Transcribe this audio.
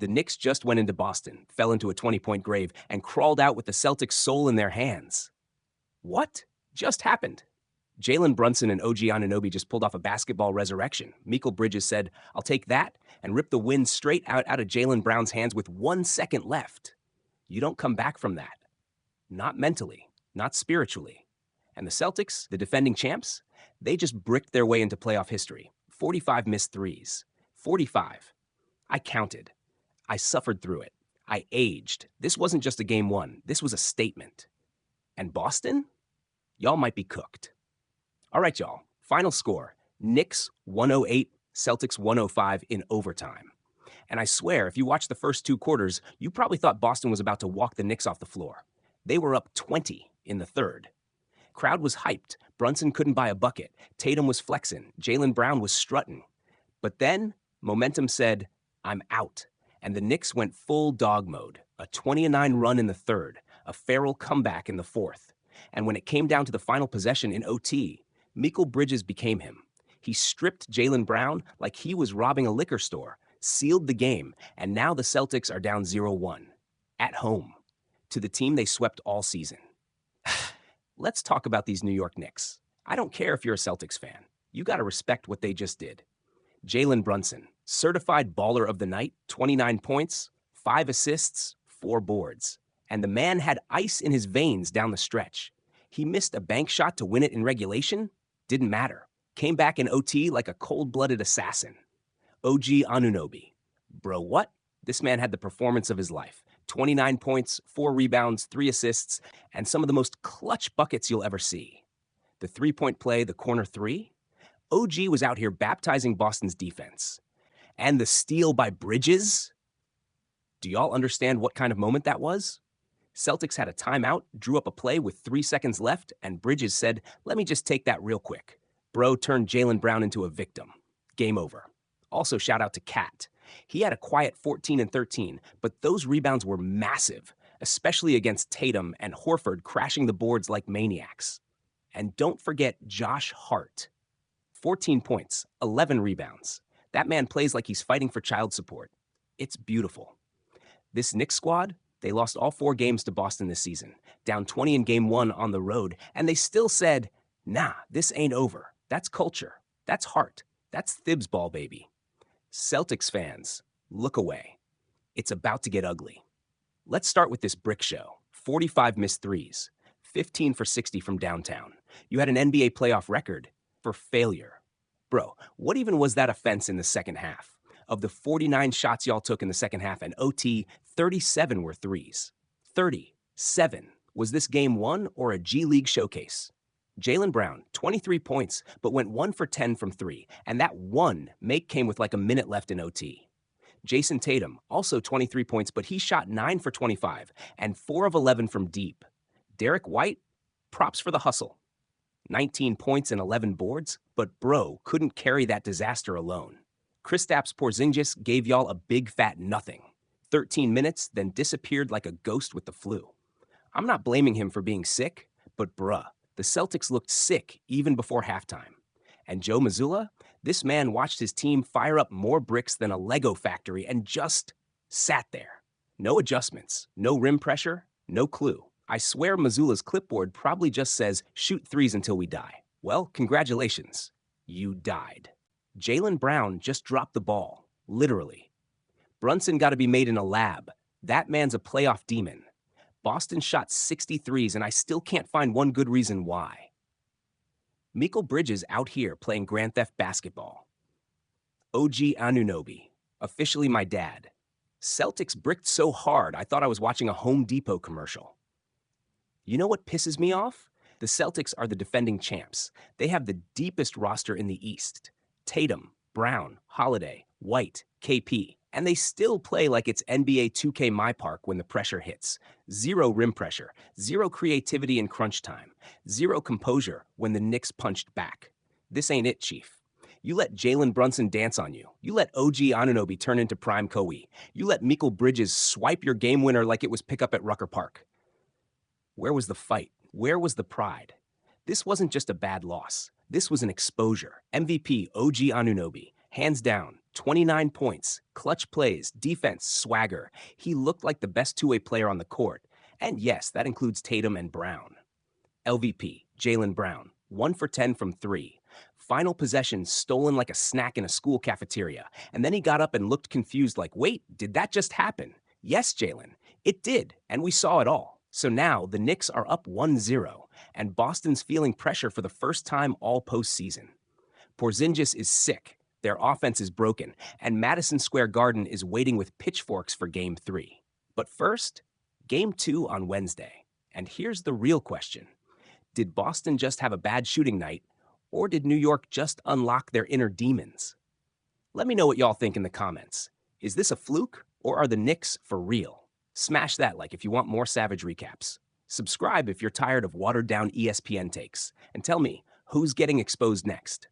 The Knicks just went into Boston, fell into a 20-point grave, and crawled out with the Celtics' soul in their hands. What just happened? Jaylen Brunson and OG Anunoby just pulled off a basketball resurrection. Mikal Bridges said, "I'll take that," and ripped the win straight out of Jaylen Brown's hands with 1 second left. You don't come back from that. Not mentally, not spiritually. And the Celtics, the defending champs, they just bricked their way into playoff history. 45 missed threes. 45. I counted. I suffered through it. I aged. This wasn't just a game one. This was a statement. And Boston? Y'all might be cooked. All right, y'all. Final score. Knicks 108, Celtics 105 in overtime. And I swear, if you watched the first 2 quarters, you probably thought Boston was about to walk the Knicks off the floor. They were up 20 in the third. Crowd was hyped. Brunson couldn't buy a bucket. Tatum was flexing. Jaylen Brown was strutting. But then, momentum said, "I'm out." And the Knicks went full dog mode. A 20-9 run in the third. A feral comeback in the fourth. And when it came down to the final possession in OT, Mikal Bridges became him. He stripped Jaylen Brown like he was robbing a liquor store, sealed the game, and now the Celtics are down 0-1. At home. To the team they swept all season. Let's talk about these New York Knicks. I don't care if you're a Celtics fan. You gotta respect what they just did. Jaylen Brunson, certified baller of the night, 29 points, 5 assists, 4 boards. And the man had ice in his veins down the stretch. He missed a bank shot to win it in regulation. Didn't matter. Came back in OT like a cold-blooded assassin. OG Anunoby. Bro, what? This man had the performance of his life. 29 points, 4 rebounds, 3 assists, and some of the most clutch buckets you'll ever see. The three-point play, the corner three. OG was out here baptizing Boston's defense. And the steal by Bridges? Do y'all understand what kind of moment that was? Celtics had a timeout, drew up a play with 3 seconds left, and Bridges said, "Let me just take that real quick." Bro turned Jaylen Brown into a victim. Game over. Also, shout out to Cat. He had a quiet 14 and 13, but those rebounds were massive, especially against Tatum and Horford crashing the boards like maniacs. And don't forget Josh Hart. 14 points, 11 rebounds. That man plays like he's fighting for child support. It's beautiful. This Knicks squad, they lost all 4 games to Boston this season, down 20 in game 1 on the road, and they still said, "Nah, this ain't over. That's culture. That's heart. That's Thibs ball, baby." Celtics fans, look away. It's about to get ugly. Let's start with this brick show. 45 missed threes, 15 for 60 from downtown. You had an NBA playoff record for failure. Bro, what even was that offense in the second half? Of the 49 shots y'all took in the second half and OT, 37 were threes. 37. Was this game 1 or a G League showcase? Jaylen Brown, 23 points, but went 1 for 10 from 3, and that one make came with like a minute left in OT. Jason Tatum, also 23 points, but he shot 9 for 25, and 4 of 11 from deep. Derek White, props for the hustle. 19 points and 11 boards, but bro couldn't carry that disaster alone. Kristaps Porzingis gave y'all a big fat nothing. 13 minutes, then disappeared like a ghost with the flu. I'm not blaming him for being sick, but bruh, the Celtics looked sick even before halftime. And Joe Mazzulla, this man watched his team fire up more bricks than a Lego factory and just sat there. No adjustments, no rim pressure, no clue. I swear Mazzulla's clipboard probably just says, "Shoot threes until we die." Well, congratulations. You died. Jaylen Brown just dropped the ball, literally. Brunson got to be made in a lab. That man's a playoff demon. Boston shot 63s, and I still can't find one good reason why. Mikal Bridges out here playing Grand Theft basketball. OG Anunoby, officially my dad. Celtics bricked so hard I thought I was watching a Home Depot commercial. You know what pisses me off? The Celtics are the defending champs. They have the deepest roster in the East. Tatum, Brown, Holiday, White, KP. And they still play like it's NBA 2K My Park when the pressure hits. 0 rim pressure, 0 creativity in crunch time, 0 composure when the Knicks punched back. This ain't it, Chief. You let Jaylen Brunson dance on you. You let OG Anunoby turn into prime Kobe. You let Mikal Bridges swipe your game winner like it was pickup at Rucker Park. Where was the fight? Where was the pride? This wasn't just a bad loss. This was an exposure. MVP OG Anunoby, hands down, 29 points, clutch plays, defense, swagger. He looked like the best two-way player on the court. And yes, that includes Tatum and Brown. LVP, Jaylen Brown, 1 for 10 from 3. Final possession stolen like a snack in a school cafeteria. And then he got up and looked confused like, wait, did that just happen? Yes, Jalen, it did, and we saw it all. So now the Knicks are up 1-0, and Boston's feeling pressure for the first time all postseason. Porzingis is sick, their offense is broken, and Madison Square Garden is waiting with pitchforks for Game 3. But first, Game 2 on Wednesday. And here's the real question. Did Boston just have a bad shooting night, or did New York just unlock their inner demons? Let me know what y'all think in the comments. Is this a fluke, or are the Knicks for real? Smash that like if you want more Savage recaps. Subscribe if you're tired of watered-down ESPN takes. And tell me, who's getting exposed next?